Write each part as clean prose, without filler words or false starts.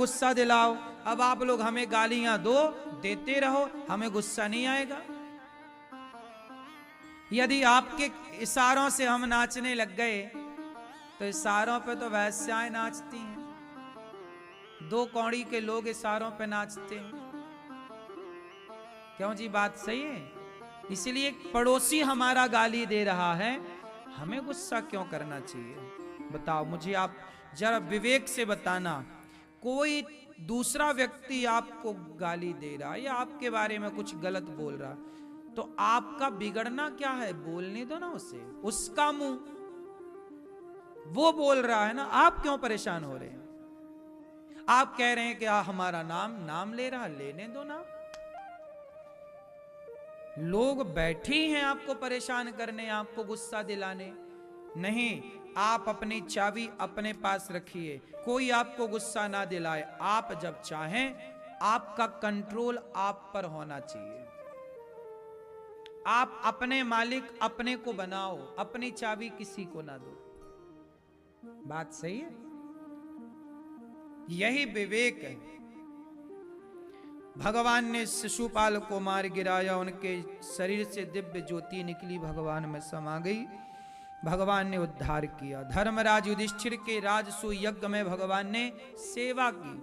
गुस्सा दिलाओ। अब आप लोग हमें गालियां देते रहो, हमें गुस्सा नहीं आएगा। यदि आपके इशारों से हम नाचने लग गए तो इशारों पे तो वैश्याएं नाचती हैं, 2 कौड़ी के लोग इशारों पे नाचते हैं। क्यों जी, बात सही है? इसलिए पड़ोसी हमारा गाली दे रहा है, हमें गुस्सा क्यों करना चाहिए? बताओ मुझे आप जरा विवेक से बताना। कोई दूसरा व्यक्ति आपको गाली दे रहा है या आपके बारे में कुछ गलत बोल रहा, तो आपका बिगड़ना क्या है? बोलने दो ना उसे, उसका मुंह, वो बोल रहा है ना, आप क्यों परेशान हो रहे हैं? आप कह रहे हैं कि हमारा नाम ले रहा, लेने दो ना। लोग बैठे हैं आपको परेशान करने, आपको गुस्सा दिलाने। नहीं, आप अपनी चाबी अपने पास रखिए, कोई आपको गुस्सा ना दिलाए। आप जब चाहें, आपका कंट्रोल आप पर होना चाहिए। आप अपने मालिक अपने को बनाओ, अपनी चाबी किसी को ना दो। बात सही है? यही विवेक है। भगवान ने शिशुपाल को मार गिराया, उनके शरीर से दिव्य ज्योति निकली, भगवान में समा गई, भगवान ने उद्धार किया। धर्मराज युधिष्ठिर के राजसू यज्ञ में भगवान ने सेवा की।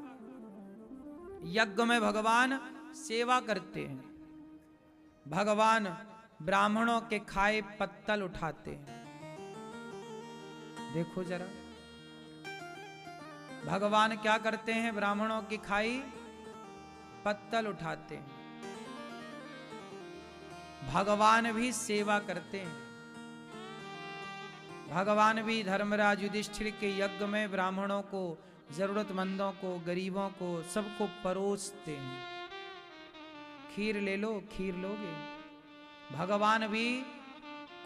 यज्ञ में भगवान सेवा करते हैं, भगवान ब्राह्मणों के खाए पत्तल उठाते हैं। देखो जरा, भगवान क्या करते हैं? ब्राह्मणों की खाई पत्तल उठाते हैं। भगवान भी सेवा करते हैं। भगवान भी धर्मराज युधिष्ठिर के यज्ञ में ब्राह्मणों को, जरूरतमंदों को, गरीबों को, सबको परोसते हैं। खीर ले लो, खीर लोगे? भगवान भी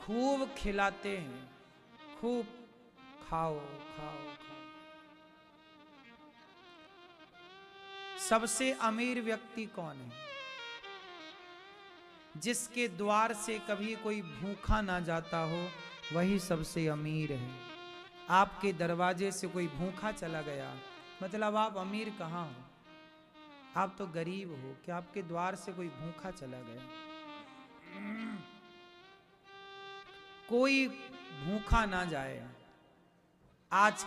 खूब खिलाते हैं, खूब खाओ खाओ खाओ। सबसे अमीर व्यक्ति कौन है? जिसके द्वार से कभी कोई भूखा ना जाता हो, वही सबसे अमीर है। आपके दरवाजे से कोई भूखा चला गया, मतलब आप अमीर कहाँ हो? आप तो गरीब हो। कि आपके द्वार से कोई भूखा चला गया। कोई भूखा ना जाए। आज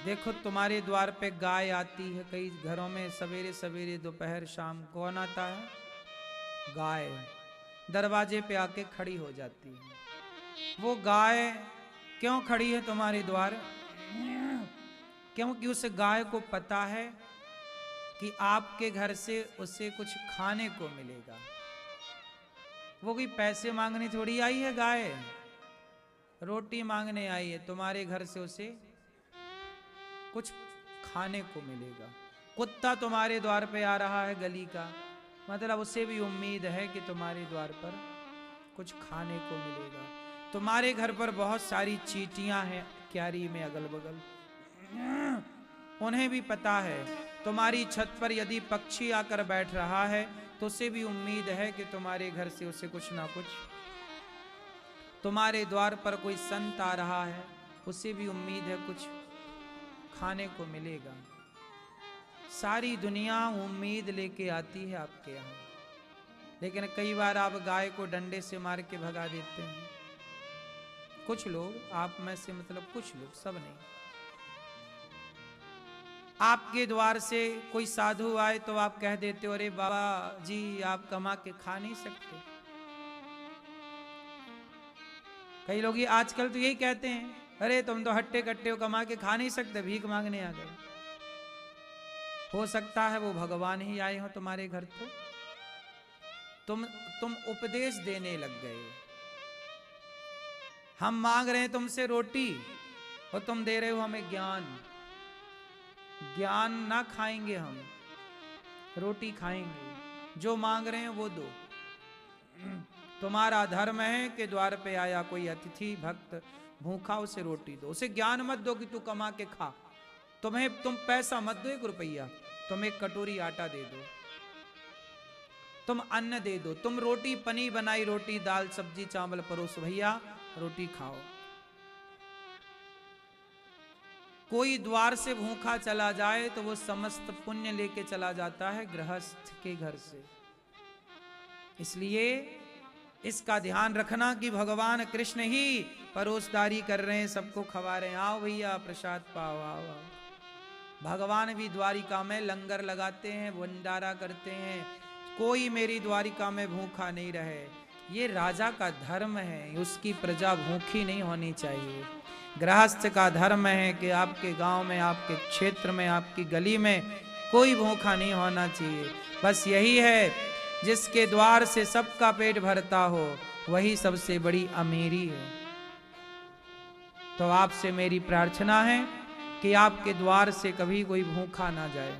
देखो, तुम्हारे द्वार पे गाय आती है, कई घरों में सवेरे सवेरे, दोपहर, शाम, कौन आता है? गाय दरवाजे पे आके खड़ी हो जाती है। वो गाय क्यों खड़ी है तुम्हारे द्वार? क्योंकि उस गाय को पता है कि आपके घर से उसे कुछ खाने को मिलेगा। वो कोई पैसे मांगने थोड़ी आई है गाय, रोटी मांगने आई है। तुम्हारे घर से उसे कुछ खाने को मिलेगा। कुत्ता तुम्हारे द्वार पे आ रहा है गली का, मतलब उसे भी उम्मीद है कि तुम्हारे द्वार पर कुछ खाने को मिलेगा। तुम्हारे घर पर बहुत सारी चींटियां हैं क्यारी में अगल बगल, उन्हें भी पता है तुम्हारी छत पर यदि पक्षी आकर बैठ रहा है तो उसे भी उम्मीद है कि तुम्हारे घर से उसे कुछ ना कुछ, तुम्हारे द्वार पर कोई संत आ रहा है, उसे भी उम्मीद है कुछ खाने को मिलेगा। सारी दुनिया उम्मीद लेके आती है आपके यहाँ, लेकिन कई बार आप गाय को डंडे से मार के भगा देते हैं। कुछ लोग, आप में से मतलब कुछ लोग, सब नहीं। आपके द्वार से कोई साधु आए तो आप कह देते हो, अरे बाबा जी आप कमा के खा नहीं सकते। कई लोग ये आजकल तो यही कहते हैं, अरे तुम तो हट्टे कट्टे हो, कमा के खा नहीं सकते, भीख मांगने आ गए। हो सकता है वो भगवान ही आए हो तुम्हारे घर, तो तुम उपदेश देने लग गए। हम मांग रहे हैं तुमसे रोटी और तुम दे रहे हो हमें ज्ञान। ज्ञान ना खाएंगे हम, रोटी खाएंगे। जो मांग रहे हैं वो दो। तुम्हारा धर्म है कि द्वार पे आया कोई अतिथि भक्त भूखा, उसे रोटी दो, उसे ज्ञान मत दो कि तू कमा के खा। तुम पैसा मत दो 1 रुपया, तुम 1 कटोरी आटा दे दो, तुम अन्न दे दो, तुम रोटी पनी बनाई रोटी दाल सब्जी चावल परोस, भैया रोटी खाओ। कोई द्वार से भूखा चला जाए तो वो समस्त पुण्य लेके चला जाता है गृहस्थ के घर से। इसलिए इसका ध्यान रखना कि भगवान कृष्ण ही परोसदारी कर रहे हैं, सबको खवा रहे हैं, आओ भैया प्रसाद पाओ, आओ आओ। भगवान भी द्वारिका में लंगर लगाते हैं, भंडारा करते हैं, कोई मेरी द्वारिका में भूखा नहीं रहे। ये राजा का धर्म है, उसकी प्रजा भूखी नहीं होनी चाहिए। गृहस्थ का धर्म है कि आपके गांव में, आपके क्षेत्र में, आपकी गली में कोई भूखा नहीं होना चाहिए। बस यही है, जिसके द्वार से सबका पेट भरता हो वही सबसे बड़ी अमीरी है। तो आपसे मेरी प्रार्थना है कि आपके द्वार से कभी कोई भूखा ना जाए।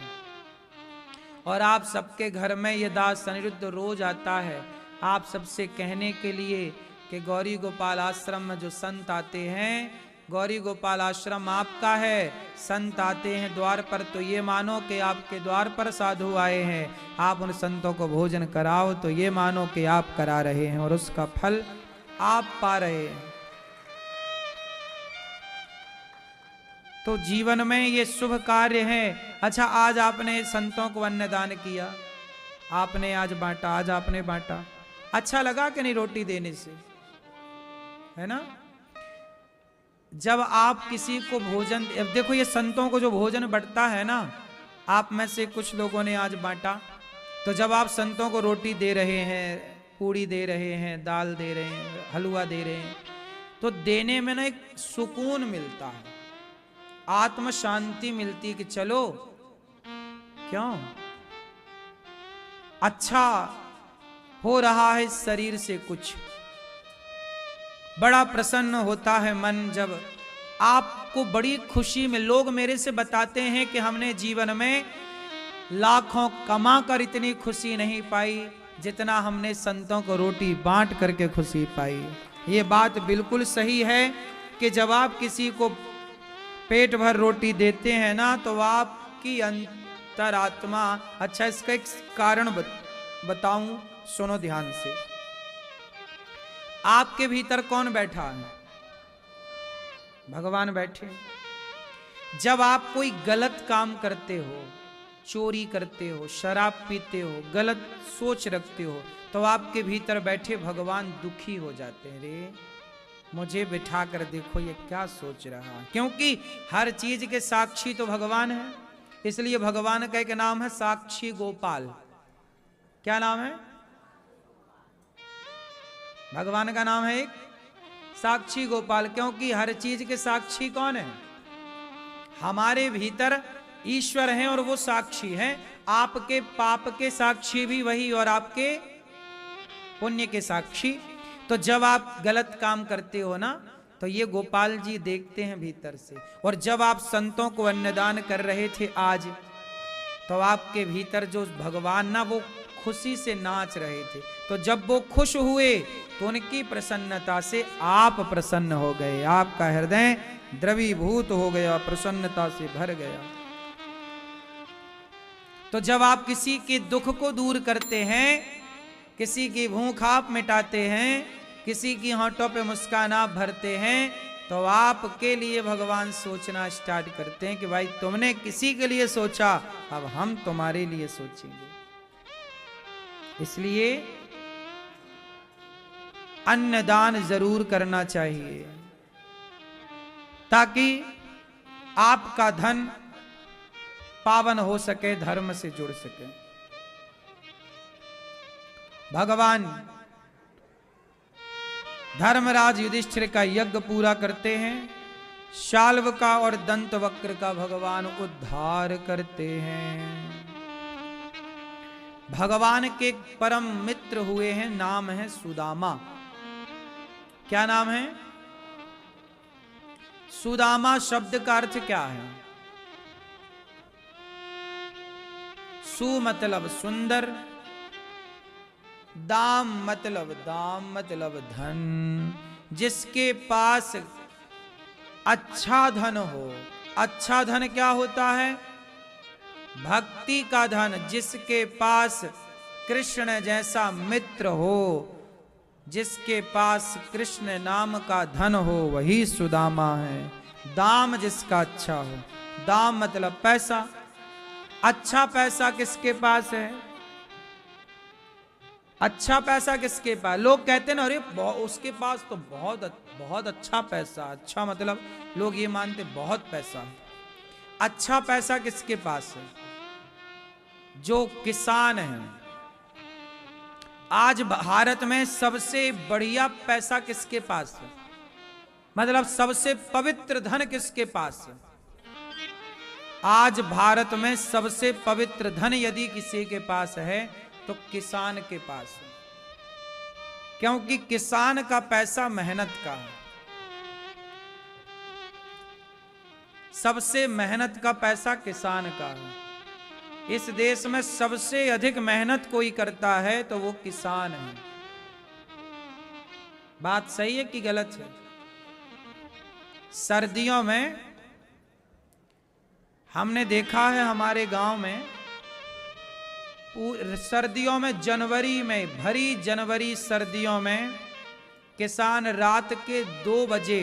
और आप सबके घर में ये दास अनिरुद्ध रोज आता है आप सबसे कहने के लिए कि गौरी गोपाल आश्रम में जो संत आते हैं, गौरी गोपाल आश्रम आपका है, संत आते हैं द्वार पर तो ये मानो कि आपके द्वार पर साधु आए हैं, आप उन संतों को भोजन कराओ तो ये मानो कि आप करा रहे हैं और उसका फल आप पा रहे हैं। तो जीवन में ये शुभ कार्य है। अच्छा, आज आपने संतों को अन्नदान किया, आपने आज बांटा, आज आपने बांटा, अच्छा लगा कि नहीं रोटी देने से, है ना? जब आप किसी को भोजन, अब देखो ये संतों को जो भोजन बंटता है ना, आप में से कुछ लोगों ने आज बांटा, तो जब आप संतों को रोटी दे रहे हैं, पूड़ी दे रहे हैं, दाल दे रहे हैं, हलवा दे रहे हैं, तो देने में ना एक सुकून मिलता है, आत्म शांति मिलती कि चलो क्यों अच्छा हो रहा है इस शरीर से, कुछ बड़ा प्रसन्न होता है मन। जब आपको बड़ी खुशी में, लोग मेरे से बताते हैं कि हमने जीवन में लाखों कमा कर इतनी खुशी नहीं पाई जितना हमने संतों को रोटी बांट करके खुशी पाई। ये बात बिल्कुल सही है कि जब आप किसी को पेट भर रोटी देते हैं ना, तो आपकी अंतरात्मा, अच्छा इसका एक कारण बताऊं, सुनो ध्यान से। आपके भीतर कौन बैठा है? भगवान बैठे। जब आप कोई गलत काम करते हो, चोरी करते हो, शराब पीते हो, गलत सोच रखते हो, तो आपके भीतर बैठे भगवान दुखी हो जाते हैं, रे मुझे बिठा कर देखो ये क्या सोच रहा है। क्योंकि हर चीज के साक्षी तो भगवान है, इसलिए भगवान का एक नाम है साक्षी गोपाल। क्या नाम है? भगवान का नाम है एक साक्षी गोपाल, क्योंकि हर चीज के साक्षी कौन है? हमारे भीतर ईश्वर हैं और वो साक्षी हैं। आपके पाप के साक्षी भी वही और आपके पुण्य के साक्षी। तो जब आप गलत काम करते हो ना, तो ये गोपाल जी देखते हैं भीतर से। और जब आप संतों को अन्नदान कर रहे थे आज, तो आपके भीतर जो भगवान ना वो खुशी से नाच रहे थे। तो जब वो खुश हुए तो उनकी प्रसन्नता से आप प्रसन्न हो गए, आपका हृदय द्रवीभूत हो गया, प्रसन्नता से भर गया। तो जब आप किसी के दुख को दूर करते हैं, किसी की भूख आप मिटाते हैं, किसी की होंठों पे मुस्कान आप भरते हैं, तो आपके लिए भगवान सोचना स्टार्ट करते हैं कि भाई तुमने किसी के लिए सोचा, अब हम तुम्हारे लिए सोचेंगे। इसलिए अन्नदान जरूर करना चाहिए, ताकि आपका धन पावन हो सके, धर्म से जुड़ सके। भगवान धर्मराज युधिष्ठिर का यज्ञ पूरा करते हैं, शाल्व का और दंत वक्र का भगवान उद्धार करते हैं। भगवान के परम मित्र हुए हैं, नाम है सुदामा। क्या नाम है? सुदामा शब्द का अर्थ क्या है? सु मतलब सुंदर, दाम मतलब धन। जिसके पास अच्छा धन हो, अच्छा धन क्या होता है? भक्ति का धन। जिसके पास कृष्ण जैसा मित्र हो, जिसके पास कृष्ण नाम का धन हो, वही सुदामा है। दाम जिसका अच्छा हो। दाम मतलब पैसा। अच्छा पैसा किसके पास है? अच्छा पैसा किसके पास? लोग कहते हैं ना, अरे उसके पास तो बहुत बहुत अच्छा पैसा। अच्छा मतलब लोग ये मानते बहुत पैसा है। अच्छा पैसा किसके पास है? जो किसान है। आज भारत में सबसे बढ़िया पैसा किसके पास है? मतलब सबसे पवित्र धन किसके पास है? आज भारत में सबसे पवित्र धन यदि किसी के पास है तो किसान के पास है। क्योंकि किसान का पैसा मेहनत का है। सबसे मेहनत का पैसा किसान का है। इस देश में सबसे अधिक मेहनत कोई करता है तो वो किसान है। बात सही है कि गलत है? सर्दियों में हमने देखा है हमारे गांव में, सर्दियों में जनवरी में, भरी जनवरी सर्दियों में किसान रात के 2 बजे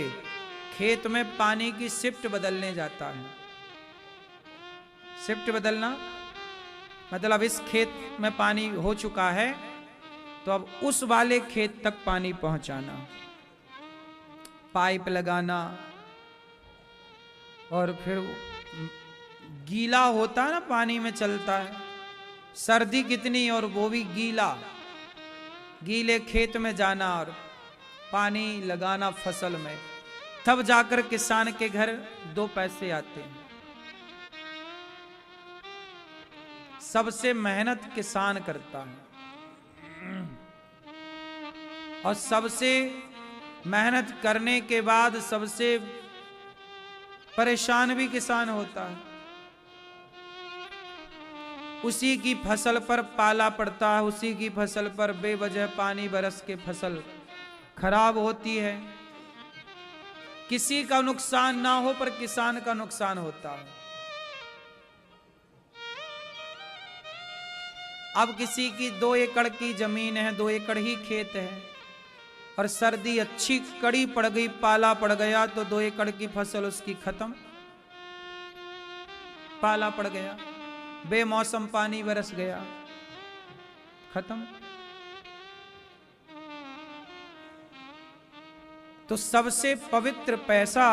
खेत में पानी की शिफ्ट बदलने जाता है। शिफ्ट बदलना मतलब इस खेत में पानी हो चुका है तो अब उस वाले खेत तक पानी पहुंचाना, पाइप लगाना, और फिर गीला होता है ना, पानी में चलता है। सर्दी कितनी और वो भी गीला, गीले खेत में जाना और पानी लगाना फसल में, तब जाकर किसान के घर 2 पैसे आते हैं। सबसे मेहनत किसान करता है और सबसे मेहनत करने के बाद सबसे परेशान भी किसान होता है। उसी की फसल पर पाला पड़ता है, उसी की फसल पर बेवजह पानी बरस के फसल खराब होती है। किसी का नुकसान ना हो पर किसान का नुकसान होता है। अब किसी की 2 एकड़ की जमीन है, 2 एकड़ ही खेत है और सर्दी अच्छी कड़ी पड़ गई, पाला पड़ गया तो 2 एकड़ की फसल उसकी खत्म। पाला पड़ गया, बेमौसम पानी बरस गया, खत्म। तो सबसे पवित्र पैसा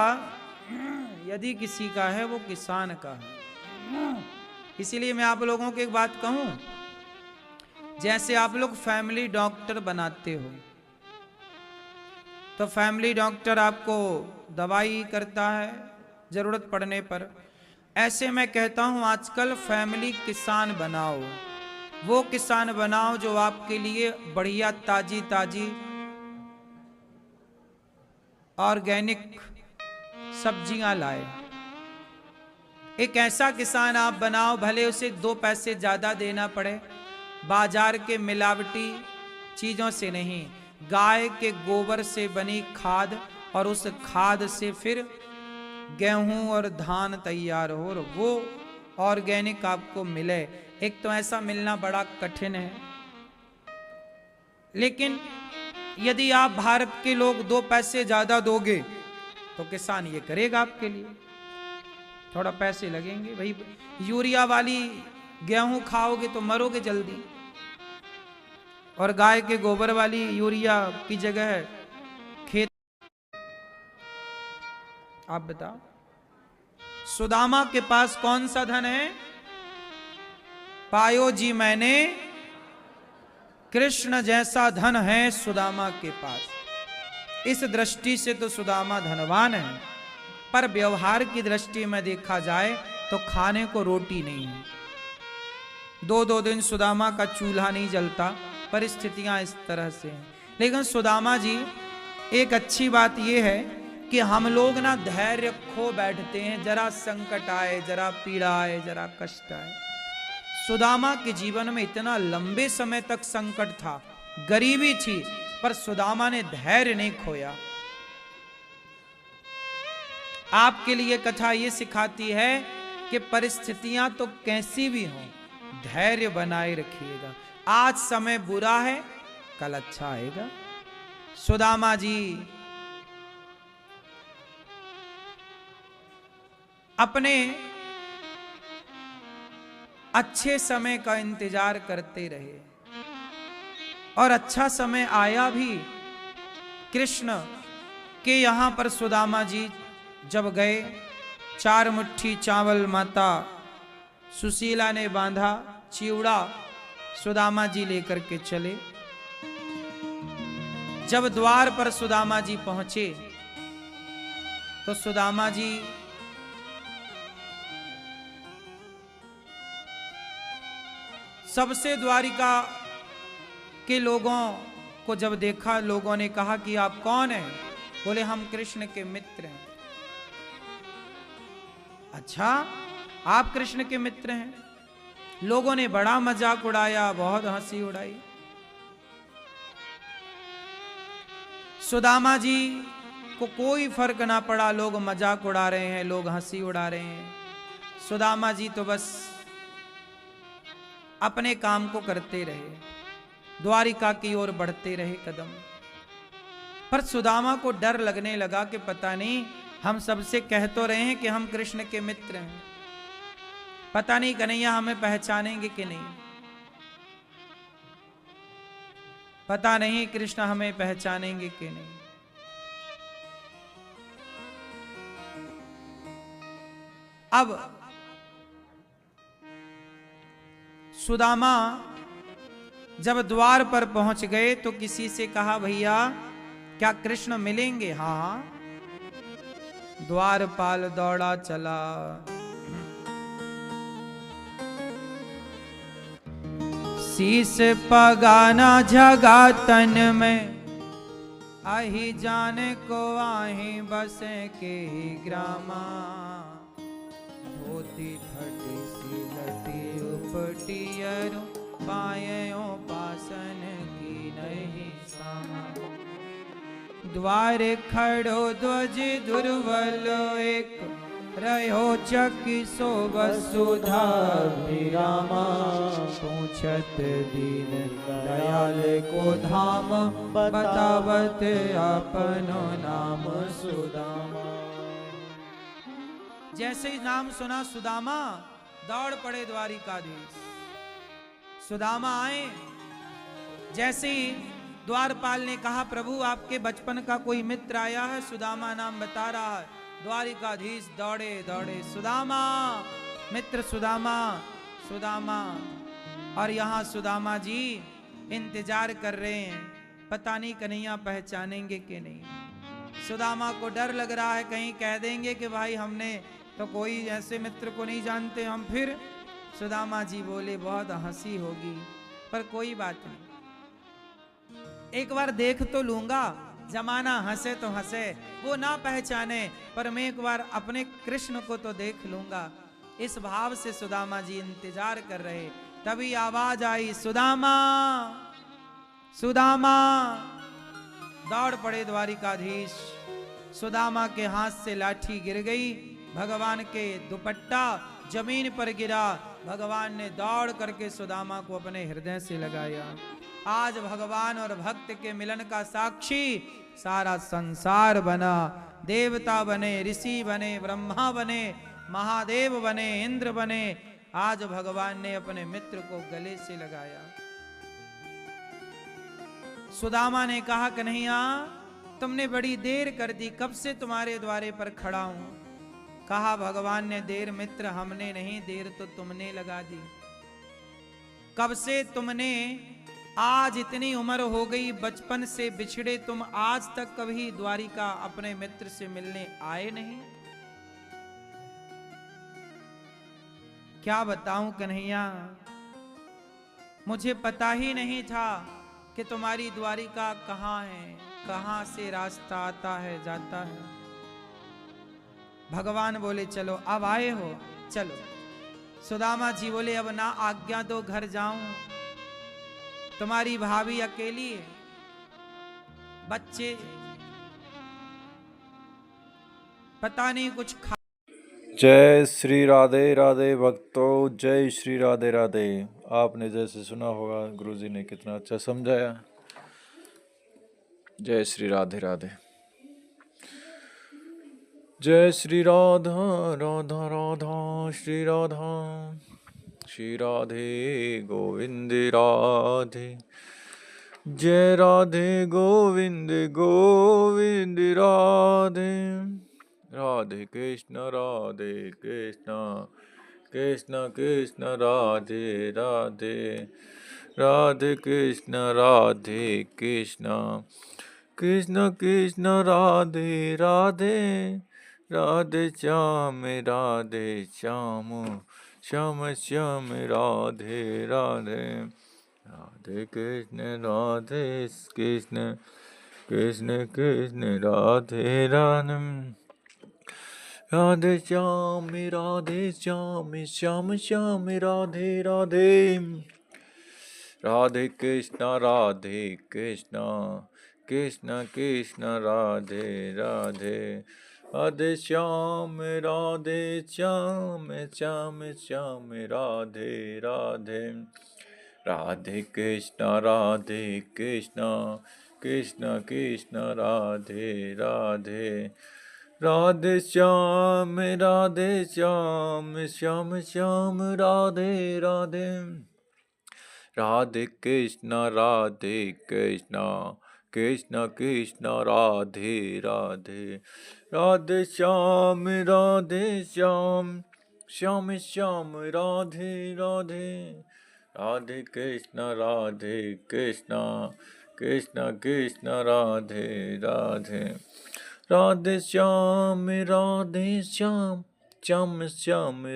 यदि किसी का है वो किसान का है। इसीलिए मैं आप लोगों को एक बात कहूं, जैसे आप लोग फैमिली डॉक्टर बनाते हो तो फैमिली डॉक्टर आपको दवाई करता है जरूरत पड़ने पर, ऐसे मैं कहता हूं आजकल फैमिली किसान बनाओ। वो किसान बनाओ जो आपके लिए बढ़िया ताजी ताजी ऑर्गेनिक सब्जियां लाए। एक ऐसा किसान आप बनाओ, भले उसे 2 पैसे ज्यादा देना पड़े, बाजार के मिलावटी चीजों से नहीं, गाय के गोबर से बनी खाद और उस खाद से फिर गेहूं और धान तैयार हो और वो ऑर्गेनिक आपको मिले। एक तो ऐसा मिलना बड़ा कठिन है, लेकिन यदि आप भारत के लोग 2 पैसे ज्यादा दोगे तो किसान ये करेगा आपके लिए। थोड़ा पैसे लगेंगे भाई, यूरिया वाली गेहूं खाओगे तो मरोगे जल्दी, और गाय के गोबर वाली यूरिया की जगह खेत। आप बताओ सुदामा के पास कौन सा धन है? पायो जी मैंने कृष्ण जैसा धन है सुदामा के पास। इस दृष्टि से तो सुदामा धनवान है, पर व्यवहार की दृष्टि में देखा जाए तो खाने को रोटी नहीं है। 2-2 दिन सुदामा का चूल्हा नहीं जलता, परिस्थितियां इस तरह से हैं। लेकिन सुदामा जी, एक अच्छी बात यह है कि हम लोग ना धैर्य खो बैठते हैं, जरा संकट आए, जरा पीड़ा आए, जरा कष्ट आए। सुदामा के जीवन में इतना लंबे समय तक संकट था, गरीबी थी, पर सुदामा ने धैर्य नहीं खोया। आपके लिए कथा ये सिखाती है कि परिस्थितियां तो कैसी भी हों, धैर्य बनाए रखिएगा। आज समय बुरा है, कल अच्छा आएगा। सुदामा जी अपने अच्छे समय का इंतजार करते रहे और अच्छा समय आया भी। कृष्ण के यहाँ पर सुदामा जी जब गए, 4 मुट्ठी चावल माता सुशीला ने बांधा, चिवड़ा सुदामा जी लेकर के चले। जब द्वार पर सुदामा जी पहुंचे तो सुदामा जी सबसे द्वारिका के लोगों को जब देखा, लोगों ने कहा कि आप कौन हैं? बोले हम कृष्ण के मित्र हैं। अच्छा, आप कृष्ण के मित्र हैं? लोगों ने बड़ा मजाक उड़ाया, बहुत हंसी उड़ाई। सुदामा जी को कोई फर्क ना पड़ा, लोग मजाक उड़ा रहे हैं, लोग हंसी उड़ा रहे हैं। सुदामा जी तो बस अपने काम को करते रहे, द्वारिका की ओर बढ़ते रहे कदम। पर सुदामा को डर लगने लगा कि पता नहीं, हम सबसे कह तो रहे हैं कि हम कृष्ण के मित्र हैं, पता नहीं कन्हैया हमें पहचानेंगे कि नहीं, पता नहीं कृष्ण हमें पहचानेंगे कि नहीं। अब सुदामा जब द्वार पर पहुंच गए तो किसी से कहा, भैया क्या कृष्ण मिलेंगे? हाँ। द्वारपाल दौड़ा चला, शीस पगाना झगा तन में, आही जाने को आही बसे के ही ग्रामा, धोती फटी सी लटी उपटियरो, पायो पासन की नहीं सामा, द्वार खड़ो ध्वज दुर्बल एक, रहो चकी सो वसुधा विरामा, पूछत दीन दयाल को धाम, बतावत अपनो नाम सुदामा। जैसे ही नाम सुना सुदामा, दौड़ पड़े द्वारिकाधीश। सुदामा आए, जैसे ही द्वारपाल ने कहा, प्रभु आपके बचपन का कोई मित्र आया है, सुदामा नाम बता रहा है। द्वारिकाधीश दौड़े दौड़े, सुदामा मित्र, सुदामा सुदामा। और यहाँ सुदामा जी इंतजार कर रहे हैं, पता नहीं कन्हैया पहचानेंगे कि नहीं। सुदामा को डर लग रहा है, कहीं कह देंगे कि भाई हमने तो कोई ऐसे मित्र को नहीं जानते हम। फिर सुदामा जी बोले, बहुत हंसी होगी पर कोई बात नहीं, एक बार देख तो लूंगा, जमाना हंसे तो हंसे, वो ना पहचाने पर मैं एक बार अपने कृष्ण को तो देख लूंगा। इस भाव से सुदामा जी इंतजार कर रहे। तभी आवाज आई, सुदामा सुदामा। दौड़ पड़े द्वारिकाधीश। सुदामा के हाथ से लाठी गिर गई, भगवान के दुपट्टा जमीन पर गिरा। भगवान ने दौड़ करके सुदामा को अपने हृदय से लगाया। आज भगवान और भक्त के मिलन का साक्षी सारा संसार बना। देवता बने, ऋषि बने, ब्रह्मा बने, महादेव बने, इंद्र बने। आज भगवान ने अपने मित्र को गले से लगाया। सुदामा ने कहा, कन्हैया तुमने बड़ी देर कर दी, कब से तुम्हारे द्वारे पर खड़ा हूं। कहा, भगवान ने देर मित्र हमने नहीं, देर तो तुमने लगा दी। कब से तुमने, आज इतनी उम्र हो गई, बचपन से बिछड़े तुम, आज तक कभी द्वारिका अपने मित्र से मिलने आए नहीं। क्या बताऊं कन्हैया, मुझे पता ही नहीं था कि तुम्हारी द्वारिका कहाँ है, कहाँ से रास्ता आता है जाता है। भगवान बोले, चलो अब आए हो चलो। सुदामा जी बोले, अब ना आज्ञा दो, घर जाऊं, तुम्हारी भाभी अकेली है, बच्चे पता नहीं कुछ खा। जय श्री राधे राधे भक्तों, जय श्री राधे राधे। आपने जैसे सुना होगा, गुरुजी ने कितना अच्छा समझाया। जय श्री राधे राधे। जय श्री राधा राधा राधा श्री राधा श्री राधे गोविंद राधे जय राधे गोविंद गोविंद राधे राधे कृष्ण कृष्ण कृष्ण राधे राधे राधे कृष्ण कृष्ण कृष्ण राधे राधे राधे श्याम श्याम श्याम राधे राधे राधे कृष्ण कृष्ण कृष्ण कृष्ण राधे राधे राधे श्याम श्याम श्याम राधे राधे राधे कृष्ण कृष्ण कृष्ण राधे राधे राधे श्याम श्याम श्याम राधे राधे राधे कृष्ण कृष्ण कृष्ण राधे राधे राधे श्याम श्याम श्याम राधे राधे राधे कृष्ण कृष्ण कृष्ण राधे राधे राधे श्याम श्याम श्याम राधे राधे राधे कृष्ण कृष्ण कृष्ण राधे राधे राधे श्याम श्याम श्याम